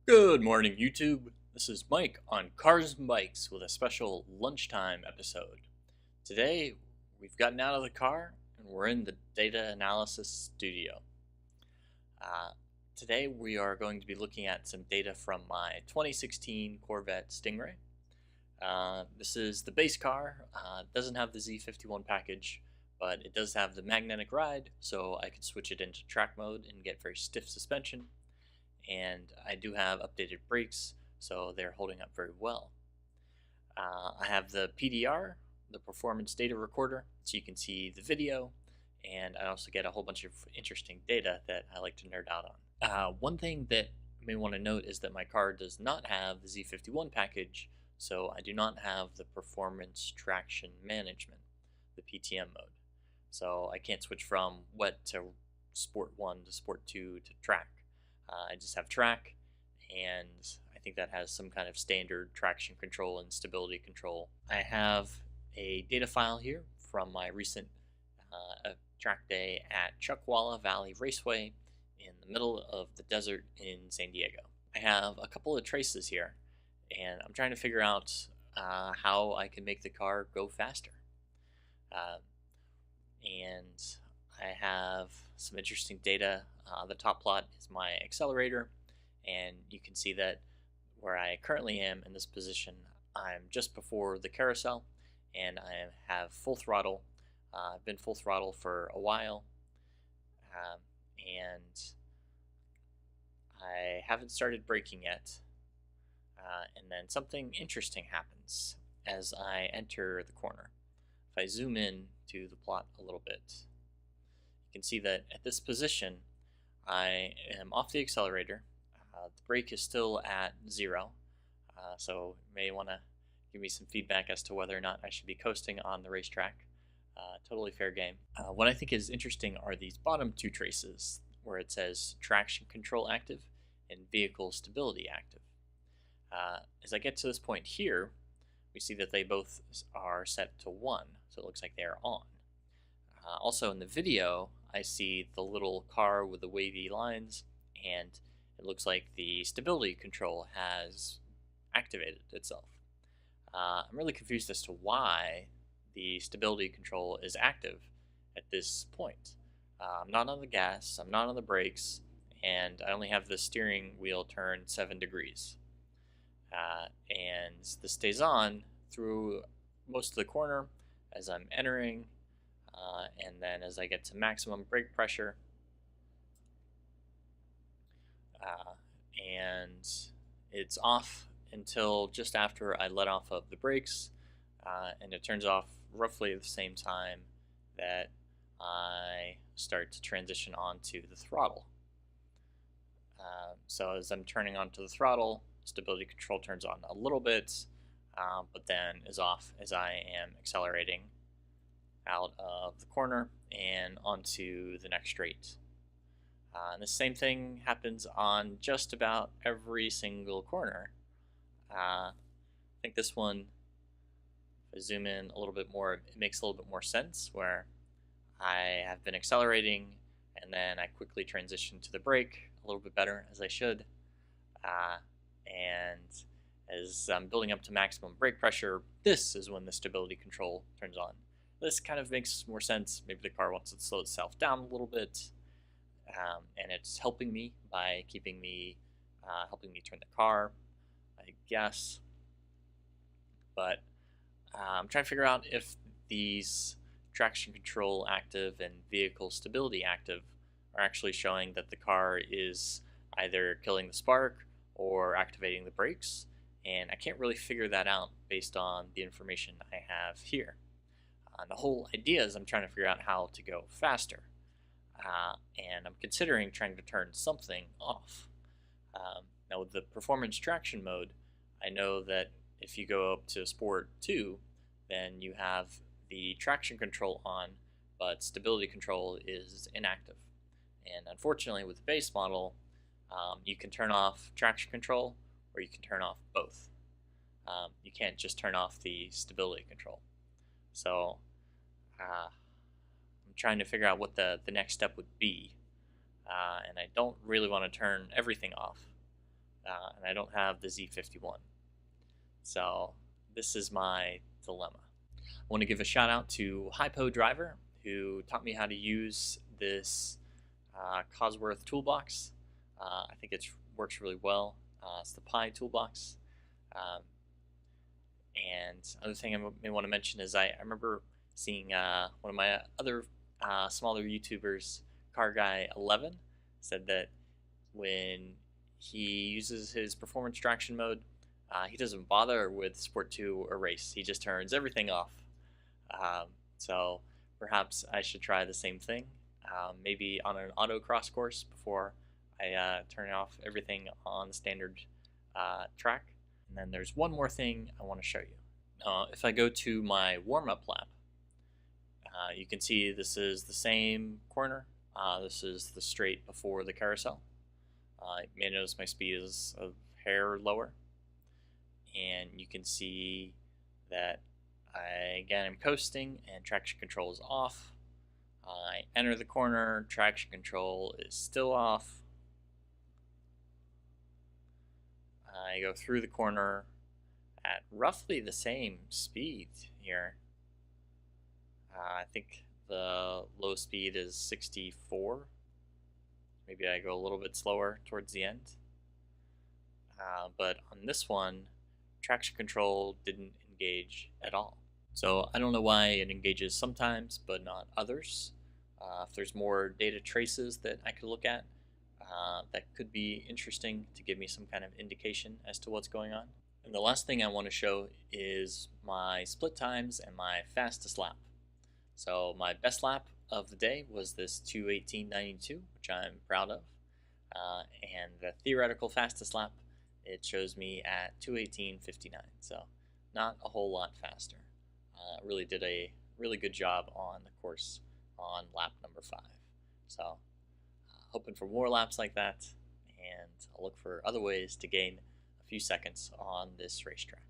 Good morning, YouTube. This is Mike on Cars and Bikes with a special lunchtime episode. Today, we've gotten out of the car and we're in the data analysis studio. Today, we are going to be looking at some data from my 2016 Corvette Stringray. This is the base car. It doesn't have the Z51 package, but it does have the magnetic ride, so I can switch it into track mode and get very stiff suspension. And I do have updated brakes, so they're holding up very well. I have the PDR, the performance data recorder, so you can see the video, and I also get a whole bunch of interesting data that I like to nerd out on. One thing that you may want to note is that my car does not have the Z51 package, so I do not have the performance traction management, the PTM mode. So I can't switch from wet to Sport 1 to Sport 2 to track. I just have track, and I think that has some kind of standard traction control and stability control. I have a data file here from my recent track day at Chuckwalla Valley Raceway in the middle of the desert in San Diego. I have a couple of traces here, and I'm trying to figure out how I can make the car go faster. And I have some interesting data. The top plot is my accelerator, and you can see that where I currently am in this position, I'm just before the carousel, and I have full throttle. I've been full throttle for a while, and I haven't started braking yet. And then something interesting happens as I enter the corner. If I zoom in to the plot a little bit, you can see that at this position, I am off the accelerator. The brake is still at 0, so you may want to give me some feedback as to whether or not I should be coasting on the racetrack. Totally fair game. What I think is interesting are these bottom two traces where it says traction control active and vehicle stability active. As I get to this point here, we see that they both are set to 1, so it looks like they are on. Also in the video, I see the little car with the wavy lines, and it looks like the stability control has activated itself. I'm really confused as to why the stability control is active at this point. I'm not on the gas, I'm not on the brakes, and I only have the steering wheel turned 7 degrees. And this stays on through most of the corner as I'm entering. And then as I get to maximum brake pressure, and it's off until just after I let off of the brakes, and it turns off roughly at the same time that I start to transition onto the throttle. So as I'm turning onto the throttle, stability control turns on a little bit, but then is off as I am accelerating out of the corner and onto the next straight. And the same thing happens on just about every single corner. I think this one, if I zoom in a little bit more, it makes a little bit more sense, where I have been accelerating and then I quickly transition to the brake a little bit better, as I should. And as I'm building up to maximum brake pressure, this is when the stability control turns on. This kind of makes more sense. Maybe the car wants to slow itself down a little bit, and it's helping me by keeping me, helping me turn the car, I guess. But I'm trying to figure out if these traction control active and vehicle stability active are actually showing that the car is either killing the spark or activating the brakes, and I can't really figure that out based on the information I have here. The whole idea is I'm trying to figure out how to go faster, and I'm considering trying to turn something off. Now with the performance traction mode, I know that if you go up to Sport 2, then you have the traction control on, but stability control is inactive. And unfortunately with the base model, you can turn off traction control or you can turn off both. You can't just turn off the stability control. So I'm trying to figure out what the next step would be, and I don't really want to turn everything off. and I don't have the Z51. So this is my dilemma. I want to give a shout out to Hypo Driver, who taught me how to use this Cosworth toolbox. I think it works really well. It's the Pi toolbox. And other thing I may want to mention is I remember seeing one of my other smaller YouTubers, Car Guy 11, said that when he uses his performance traction mode, he doesn't bother with Sport 2 or Race. He just turns everything off. So perhaps I should try the same thing, maybe on an autocross course before I turn off everything on the standard track. And then there's one more thing I want to show you. If I go to my warm-up lap, you can see this is the same corner. This is the straight before the carousel. You may notice my speed is a hair lower. And you can see that again, I'm coasting and traction control is off. I enter the corner, traction control is still off. I go through the corner at roughly the same speed here. I think the low speed is 64. Maybe I go a little bit slower towards the end. But on this one, traction control didn't engage at all. So I don't know why it engages sometimes but not others. If there's more data traces that I could look at, that could be interesting to give me some kind of indication as to what's going on. And the last thing I want to show is my split times and my fastest lap. So my best lap of the day was this 2:18.92, which I'm proud of. And the theoretical fastest lap, it shows me at 2:18.59, so not a whole lot faster. Really did a really good job on the course on lap number 5. So hoping for more laps like that, and I'll look for other ways to gain a few seconds on this racetrack.